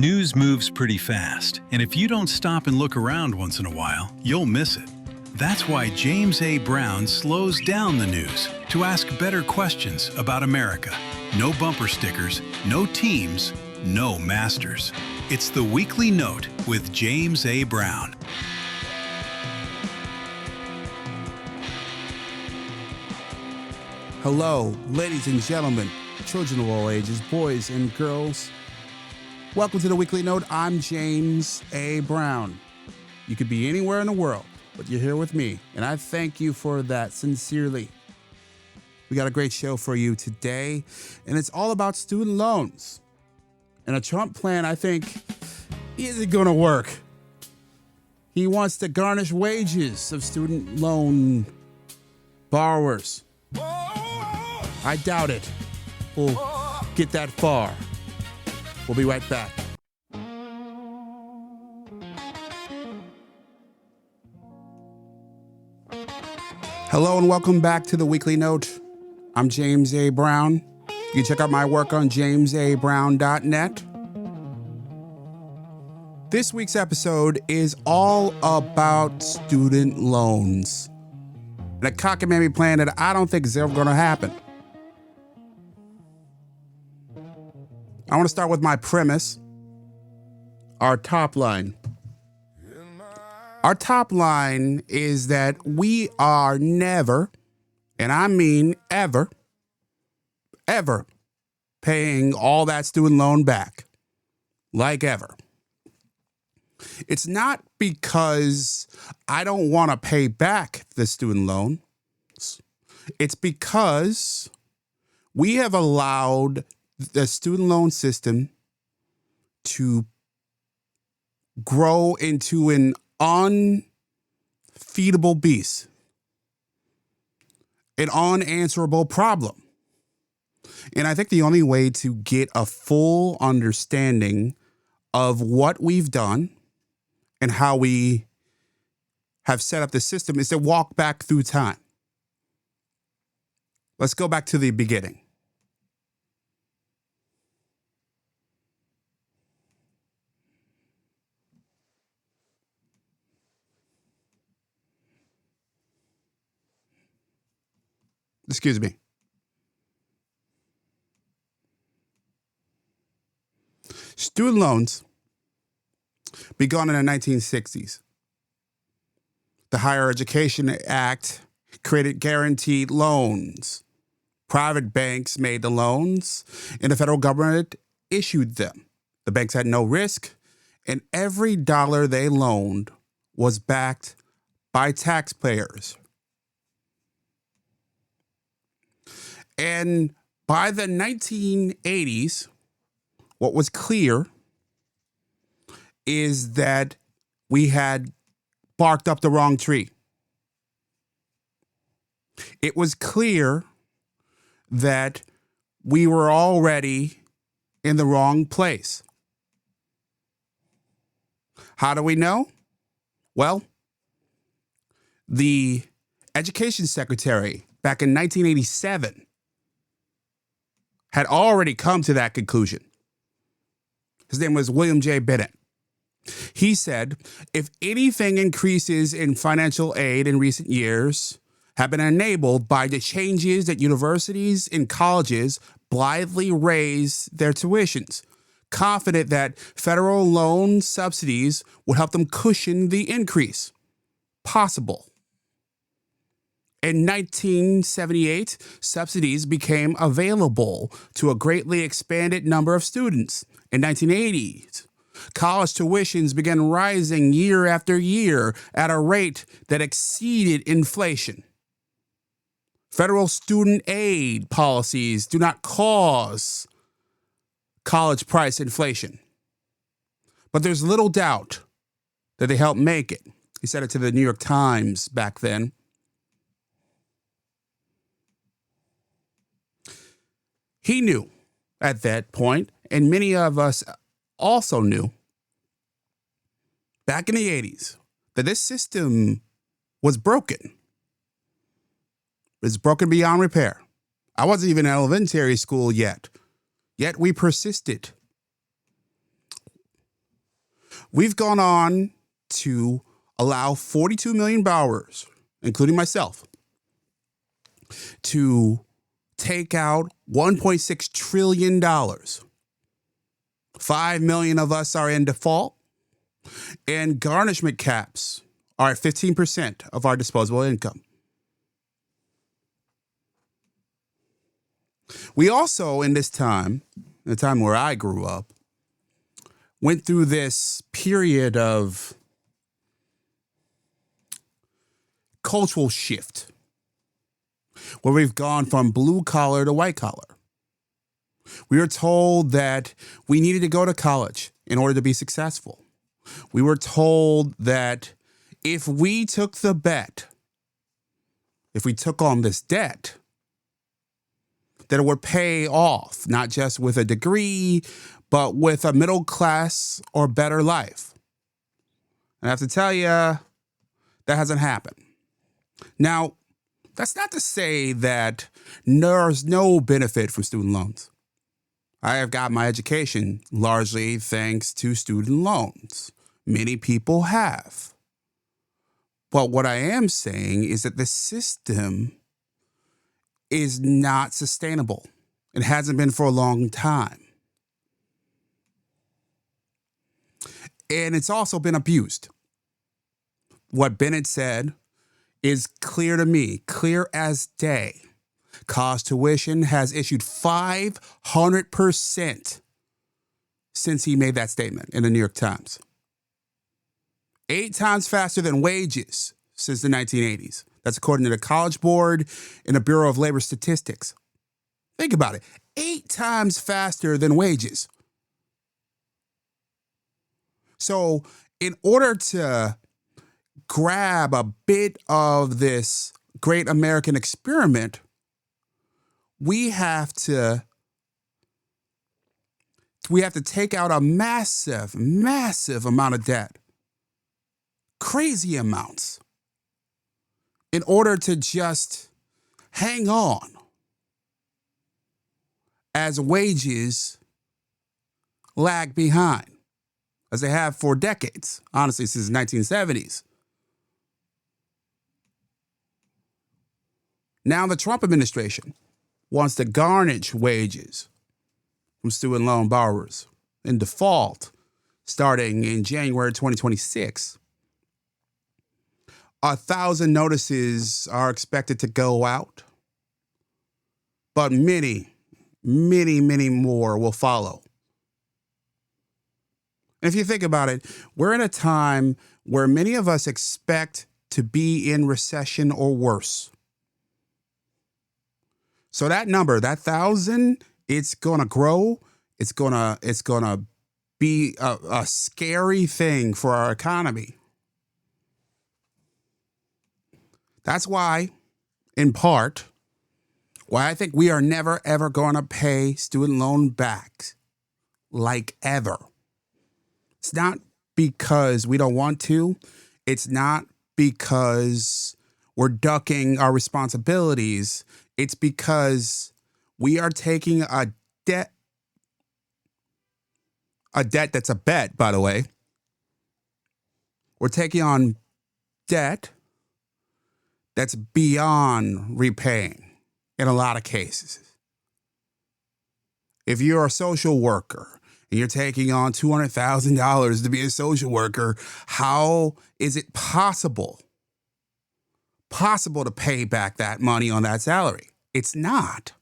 News moves pretty fast, and if you don't stop and look around once in a while, you'll miss it. That's why James A. Brown slows down the news to ask better questions about America. No bumper stickers, no teams, no masters. It's the Weekly Note with James A. Brown. Hello, ladies and gentlemen, children of all ages, boys and girls. Welcome to the Weekly Note. I'm James A. Brown. You could be anywhere in the world, but you're here with me, and I thank you for that sincerely. We got a great show for you today, and it's all about student loans. And a Trump plan, I think, isn't going to work. He wants to garnish wages of student loan borrowers. I doubt it. We'll get that far. We'll be right back. Hello and welcome back to the Weekly Note. I'm James A. Brown. You can check out my work on jamesabrown.net. This week's episode is all about student loans. And a cockamamie plan that I don't think is ever going to happen. I want to start with my premise, our top line. Our top line is that we are never, and I mean ever, paying all that student loan back. Like ever. It's not because I don't want to pay back the student loan. It's because we have allowed the student loan system to grow into an unfeedable beast, an unanswerable problem. And I think the only way to get a full understanding of what we've done and how we have set up the system is to walk back through time. Let's go back to the beginning. Excuse me. Student loans begun in the 1960s. The Higher Education Act created guaranteed loans. Private banks made the loans, and the federal government issued them. The banks had no risk, and every dollar they loaned was backed by taxpayers. And by the 1980s, what was clear is that we had barked up the wrong tree. It was clear that we were already in the wrong place. How do we know? Well, the education secretary back in 1987 had already come to that conclusion. His name was William J. Bennett. He said, if anything increases in financial aid in recent years have been enabled by the changes that universities and colleges blithely raise their tuitions, confident that federal loan subsidies would help them cushion the increase possible. In 1978, subsidies became available to a greatly expanded number of students. In 1980, college tuitions began rising year after year at a rate that exceeded inflation. Federal student aid policies do not cause college price inflation, but there's little doubt that they help make it. He said it to the New York Times back then. He knew at that point, and many of us also knew back in the 80s that this system was broken. It's broken beyond repair. I wasn't even in elementary school yet we persisted. We've gone on to allow 42 million borrowers, including myself, to take out $1.6 trillion. 5 million of us are in default, and garnishment caps are at 15% of our disposable income. We also, in this time, the time where I grew up, went through this period of cultural shift where we've gone from blue collar to white collar. We were told that we needed to go to college in order to be successful. We were told that if we took the bet, if we took on this debt, that it would pay off, not just with a degree, but with a middle class or better life. And I have to tell you, that hasn't happened. Now, that's not to say that there's no benefit from student loans. I have got my education largely thanks to student loans. Many people have. But what I am saying is that the system is not sustainable. It hasn't been for a long time. And it's also been abused. What Bennett said is clear to me, clear as day. Cost tuition has issued 500% since he made that statement in the New York Times. 8 times faster than wages since the 1980s. That's according to the College Board and the Bureau of Labor Statistics. Think about it. 8 times faster than wages. So in order to grab a bit of this great American experiment, we have to take out a massive, massive amount of debt. Crazy amounts. In order to just hang on as wages lag behind, as they have for decades, honestly, since the 1970s. Now the Trump administration wants to garnish wages from student loan borrowers in default starting in January 2026. 1,000 notices are expected to go out, but many, many, many more will follow. And if you think about it, we're in a time where many of us expect to be in recession or worse. So that number, that 1,000, it's gonna grow. It's gonna be a scary thing for our economy. That's why, in part, why I think we are never, ever going to pay student loan back, like ever. It's not because we don't want to. It's not because we're ducking our responsibilities. It's because we are taking a debt that's a bet, by the way. We're taking on debt that's beyond repaying in a lot of cases. If you're a social worker and you're taking on $200,000 to be a social worker, how is it possible to pay back that money on that salary? It's not.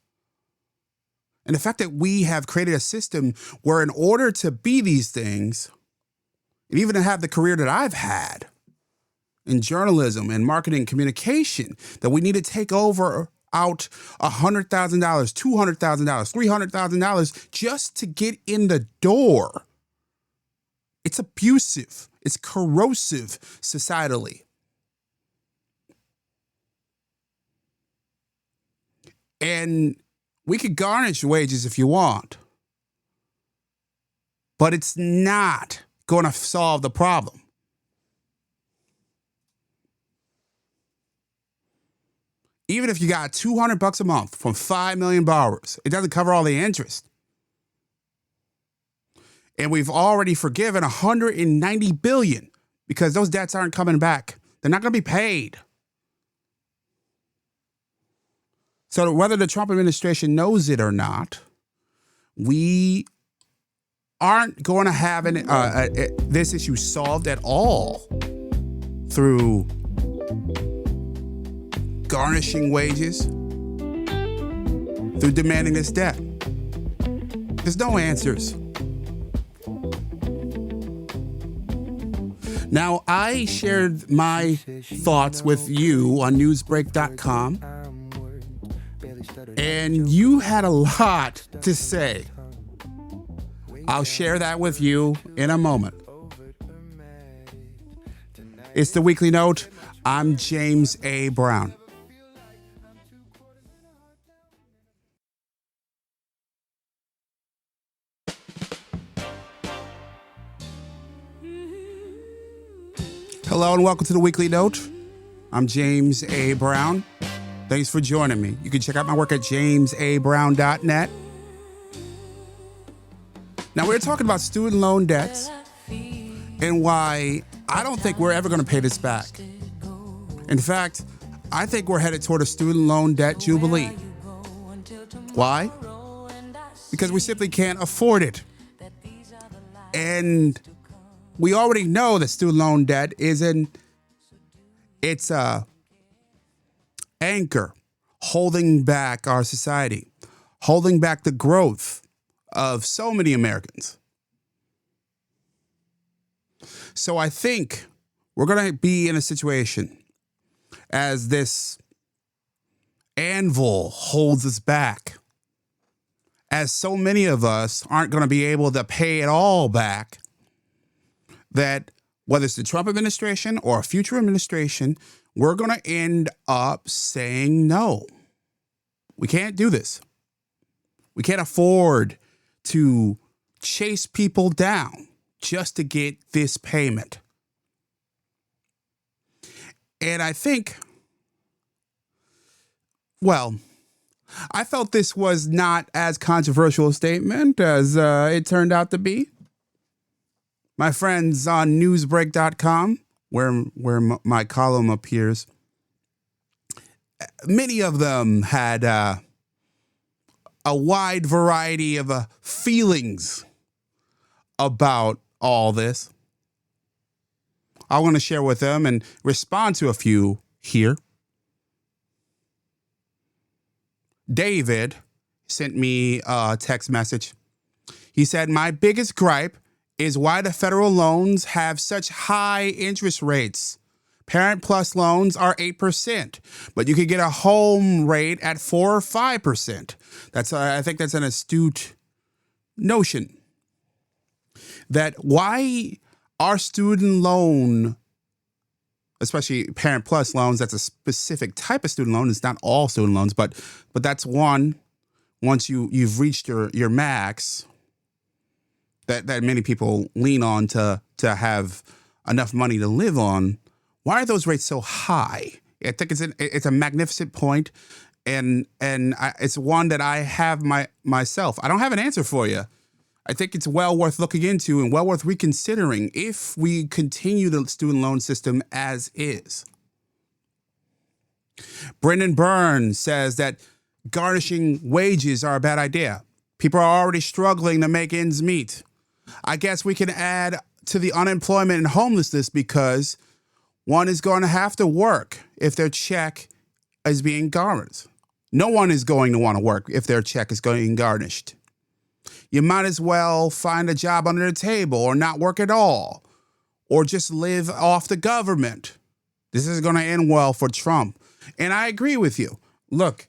And the fact that we have created a system where in order to be these things, and even to have the career that I've had in journalism and marketing communication, that we need to take out $100,000, $200,000, $300,000 just to get in the door. It's abusive. It's corrosive societally. And we could garnish wages if you want, but it's not going to solve the problem. Even if you got $200 a month from 5 million borrowers, it doesn't cover all the interest. And we've already forgiven 190 billion because those debts aren't coming back. They're not going to be paid. So whether the Trump administration knows it or not, we aren't going to have this issue solved at all through garnishing wages, through demanding this debt. There's no answers. Now, I shared my thoughts with you on newsbreak.com, and you had a lot to say. I'll share that with you in a moment. It's the Weekly Note. I'm James A. Brown. Hello and welcome to the Weekly Note. I'm James A. Brown. Thanks for joining me. You can check out my work at jamesabrown.net. Now, we're talking about student loan debts and why I don't think we're ever going to pay this back. In fact, I think we're headed toward a student loan debt jubilee. Why? Because we simply can't afford it. And we already know that student loan debt it's a anchor holding back our society, holding back the growth of so many Americans. So I think we're going to be in a situation as this anvil holds us back, as so many of us aren't going to be able to pay it all back, that whether it's the Trump administration or a future administration, we're going to end up saying no. We can't do this. We can't afford to chase people down just to get this payment. And I think, I felt this was not as controversial a statement as it turned out to be. My friends on newsbreak.com, where my column appears, many of them had a wide variety of feelings about all this. I want to share with them and respond to a few here. David sent me a text message. He said, "My biggest gripe is why the federal loans have such high interest rates. Parent Plus loans are 8%, but you could get a home rate at 4 or 5%. I think that's an astute notion. That why our student loan, especially Parent Plus loans, that's a specific type of student loan. It's not all student loans, but that's one. Once you've reached your max, that many people lean on to have enough money to live on. Why are those rates so high? I think it's a magnificent point, and it's one that I have myself. I don't have an answer for you. I think it's well worth looking into and well worth reconsidering if we continue the student loan system as is. Brendan Burns says that garnishing wages are a bad idea. People are already struggling to make ends meet. I guess we can add to the unemployment and homelessness because one is going to have to work if their check is being garnished. No one is going to want to work if their check is going garnished. You might as well find a job under the table or not work at all or just live off the government. This is going to end well for Trump. And I agree with you. Look,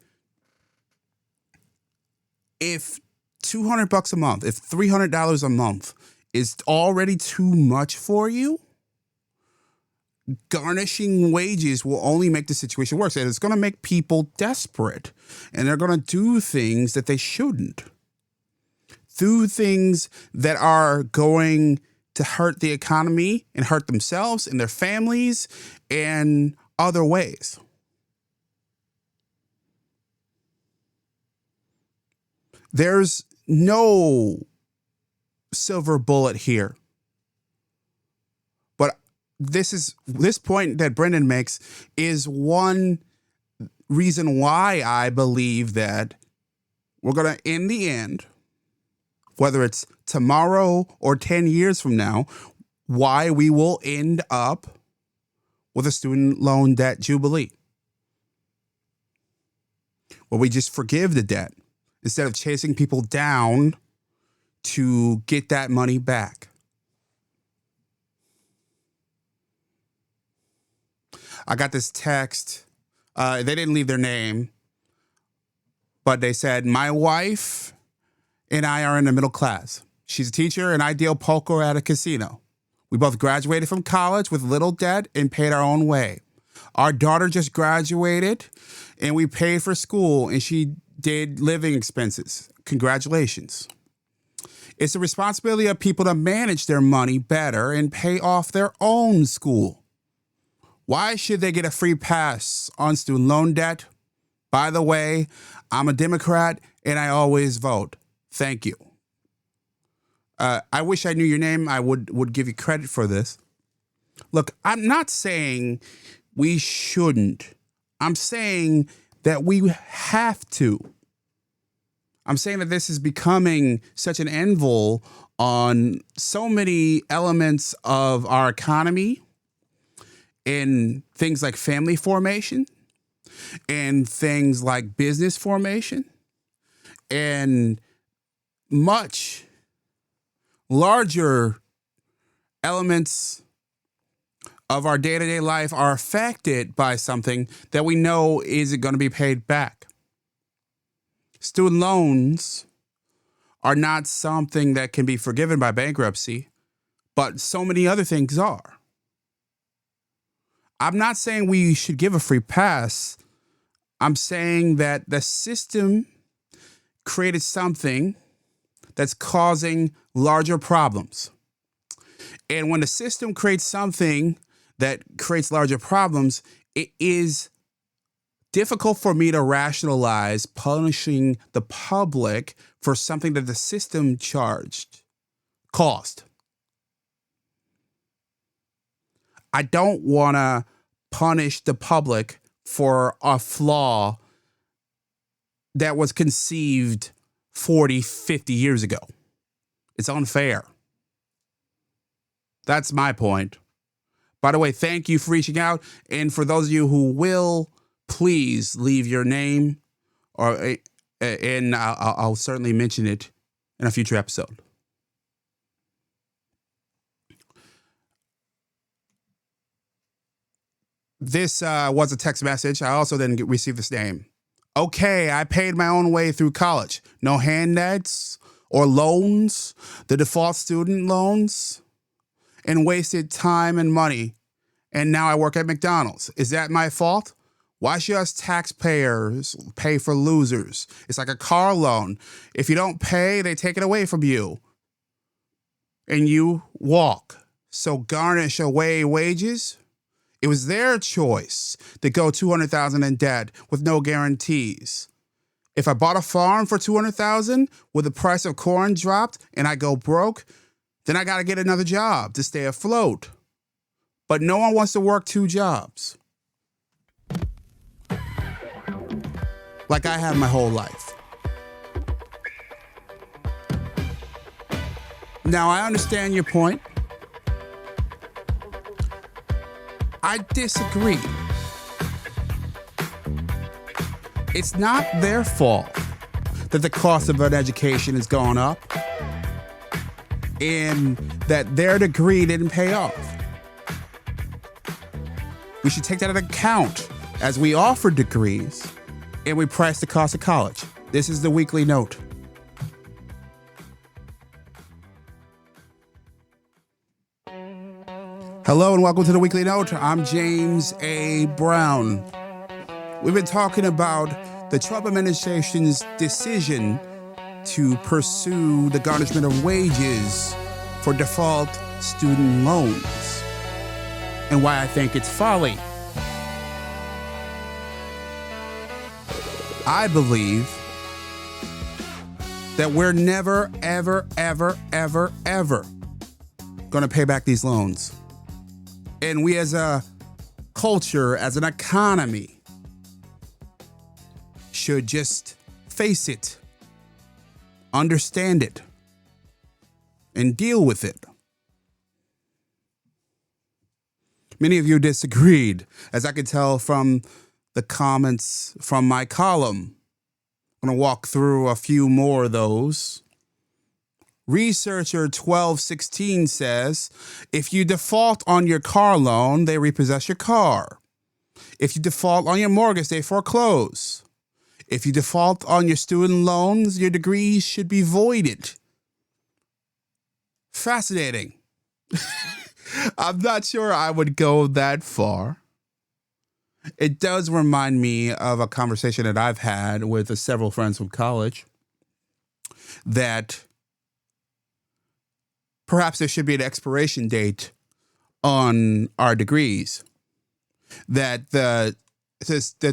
if $200 a month, if $300 a month is already too much for you, garnishing wages will only make the situation worse. And it's going to make people desperate. And they're going to do things that they shouldn't. Do things that are going to hurt the economy and hurt themselves and their families and other ways. There's no silver bullet here. But this point that Brendan makes is one reason why I believe that we're going to, in the end, whether it's tomorrow or 10 years from now, why we will end up with a student loan debt jubilee, where we just forgive the debt instead of chasing people down to get that money back. I got this text. They didn't leave their name, but they said, my wife and I are in the middle class. She's a teacher and I deal poker at a casino. We both graduated from college with little debt and paid our own way. Our daughter just graduated and we paid for school and she did living expenses. Congratulations. It's the responsibility of people to manage their money better and pay off their own school. Why should they get a free pass on student loan debt? By the way, I'm a Democrat and I always vote. Thank you. I wish I knew your name. I would give you credit for this. Look, I'm not saying we shouldn't. I'm saying that we have to. I'm saying that this is becoming such an anvil on so many elements of our economy, in things like family formation, and things like business formation, and much larger elements of our day-to-day life are affected by something that we know isn't going to be paid back. Student loans are not something that can be forgiven by bankruptcy, but so many other things are. I'm not saying we should give a free pass. I'm saying that the system created something that's causing larger problems. And when the system creates something that creates larger problems, it is difficult for me to rationalize punishing the public for something that the system caused. I don't want to punish the public for a flaw that was conceived 40, 50 years ago. It's unfair. That's my point. By the way, thank you for reaching out. And for those of you who will, please leave your name, and I'll certainly mention it in a future episode. This was a text message. I also didn't receive this name. Okay, I paid my own way through college. No handouts or loans, the default student loans, and wasted time and money. And now I work at McDonald's. Is that my fault? Why should us taxpayers pay for losers? It's like a car loan. If you don't pay, they take it away from you. And you walk. So garnish away wages? It was their choice to go $200,000 in debt with no guarantees. If I bought a farm for $200,000 with the price of corn dropped and I go broke, then I got to get another job to stay afloat. But no one wants to work two jobs. Like I have my whole life. Now, I understand your point. I disagree. It's not their fault that the cost of an education has gone up and that their degree didn't pay off. We should take that into account as we offer degrees and we price the cost of college. This is the weekly note. Hello and welcome to the Weekly Note. I'm James A. Brown. We've been talking about the Trump administration's decision to pursue the garnishment of wages for default student loans and why I think it's folly. I believe that we're never, ever, ever, ever, ever going to pay back these loans. And we as a culture, as an economy, should just face it, understand it, and deal with it. Many of you disagreed, as I could tell from the comments from my column. I'm going to walk through a few more of those. Researcher 1216 says, if you default on your car loan, they repossess your car. If you default on your mortgage, they foreclose. If you default on your student loans, your degrees should be voided. Fascinating. I'm not sure I would go that far. It does remind me of a conversation that I've had with several friends from college that perhaps there should be an expiration date on our degrees. That the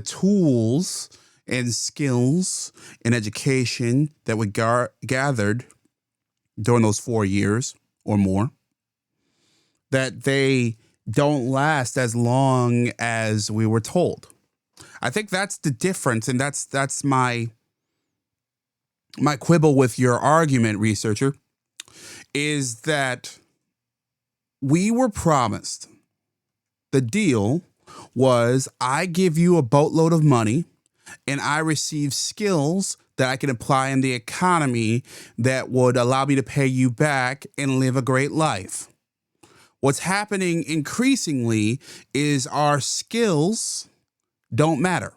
tools and skills and education that we gathered during those 4 years or more, that they don't last as long as we were told. I think that's the difference, and that's my quibble with your argument, researcher, is that we were promised, the deal was, I give you a boatload of money and I receive skills that I can apply in the economy that would allow me to pay you back and live a great life. What's happening increasingly is our skills don't matter.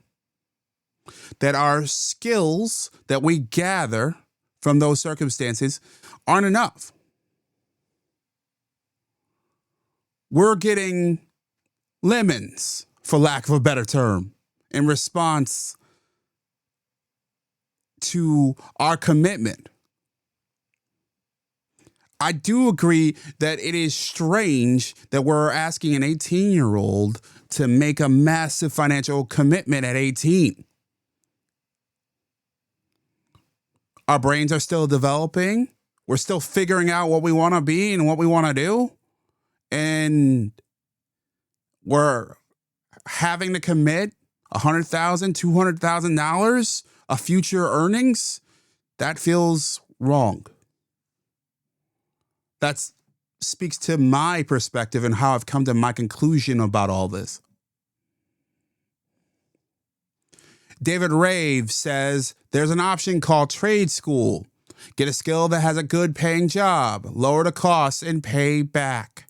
That our skills that we gather from those circumstances aren't enough. We're getting lemons, for lack of a better term, in response to our commitment. I do agree that it is strange that we're asking an 18-year-old to make a massive financial commitment at 18. Our brains are still developing. We're still figuring out what we want to be and what we want to do. And we're having to commit $100,000, $200,000 of future earnings. That feels wrong. That speaks to my perspective and how I've come to my conclusion about all this. David Rave says there's an option called trade school. Get a skill that has a good paying job, lower the costs, and pay back.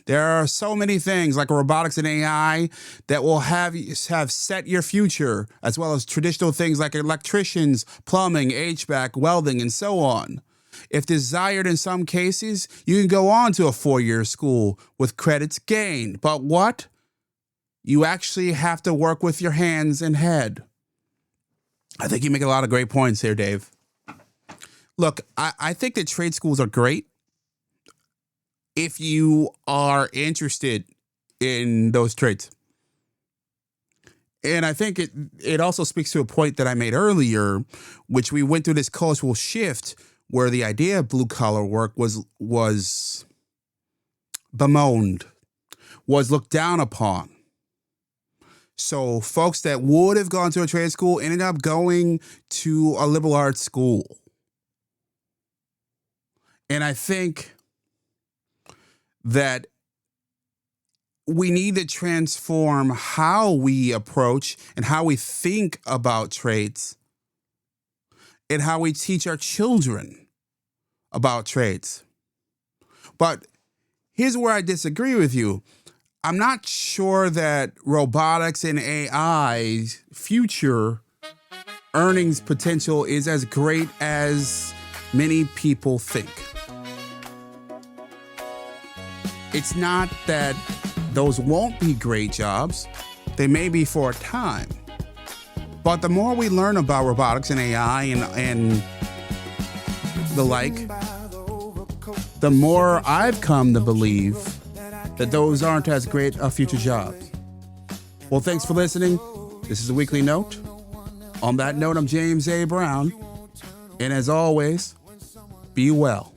There are so many things like robotics and AI that will have set your future, as well as traditional things like electricians, plumbing, HVAC, welding, and so on. If desired in some cases, you can go on to a 4-year school with credits gained. But what? You actually have to work with your hands and head. I think you make a lot of great points here, Dave. Look, I think that trade schools are great if you are interested in those trades. And I think it also speaks to a point that I made earlier, which we went through this cultural shift where the idea of blue-collar work was bemoaned, was looked down upon. So folks that would have gone to a trade school ended up going to a liberal arts school. And I think that we need to transform how we approach and how we think about trades and how we teach our children about trades. But here's where I disagree with you. I'm not sure that robotics and AI's future earnings potential is as great as many people think. It's not that those won't be great jobs. They may be for a time. But the more we learn about robotics and AI and the like, the more I've come to believe that those aren't as great of future jobs. Well, thanks for listening. This is a weekly note. On that note, I'm James A. Brown. And as always, be well.